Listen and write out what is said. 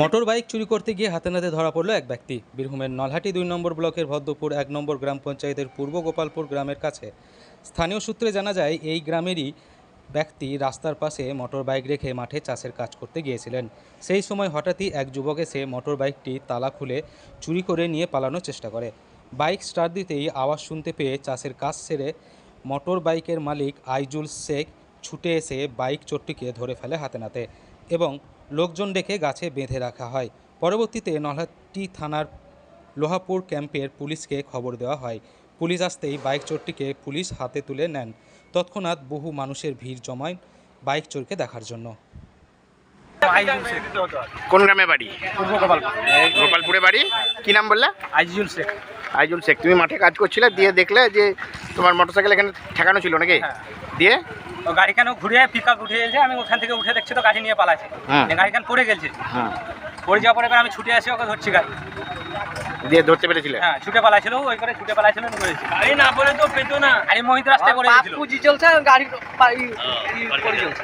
Motor bike চুরি করতে গিয়ে হাতে নাতে ধরা পড়ল এক ব্যক্তি। বীরভূমের নলহাটি ২ নম্বর ব্লকের ভদ্রপুর ১ নম্বর গ্রাম পঞ্চায়েতের পূর্ব গোপালপুর গ্রামের কাছে। স্থানীয় সূত্রে জানা যায়, এই গ্রামেরই ব্যক্তি রাস্তার পাশে মোটর বাইক রেখে মাঠে চাষের কাজ করতে গিয়েছিলেন। সেই সময় হঠাৎই এক যুবক এসে মোটর বাইকটি তালা খুলে চুরি করে নিয়ে পালানোর চেষ্টা করে। বাইক স্টার্ট দিতেই আওয়াজ শুনতে পেয়ে চাষের কাজ সেরে মোটর বাইকের মালিক আইজুল শেখ ছুটে এসে বাইক চোরটিকে ধরে ফেলে হাতে নাতে এবং লোকজন ডেকে গাছে বেঁধে রাখা হয়। পরবর্তীতে নলহাটি থানার লোহাপুর ক্যাম্পের পুলিশকে খবর দেওয়া হয়। পুলিশ আসতেই বাইক চোরটিকে পুলিশ হাতে তুলে নেন। তৎক্ষণাৎ বহু মানুষের ভিড় জমায় বাইক চোরকে দেখার জন্য। কোন গ্রামে বাড়ি? পূর্ব গোপালপুর। গোপালপুরে বাড়ি। কি নাম বললে? আইজুল শেখ। আইজুল শেখ, তুমি মাঠে কাজ করছিলে, দিয়ে দেখলে যে তোমার মোটরসাইকেল এখানে ঠেকানো ছিল নাকি? দিয়ে ও গাড়িখান ঘুরিয়ে পিক আপ উঠে গেছে, আমি ওখান থেকে উঠে দেখছি তো গাড়ি নিয়ে পালাচ্ছে। গাড়িখান পড়ে গেছে, পড়ে যাওয়ার পরে এবার আমি ছুটে আসি, ওকে ধরছি গাড়ি দিয়ে ধরতে পেরেছিলে? হ্যাঁ, ছুটে পালাছিল, ওই করে ছুটে পালাছিল, গাড়ি না পড়ে তো পেতো না, গাড়ি মহিত রাস্তায় পড়ে গেছিল। পুঁজি চলছে, গাড়ি চলছে।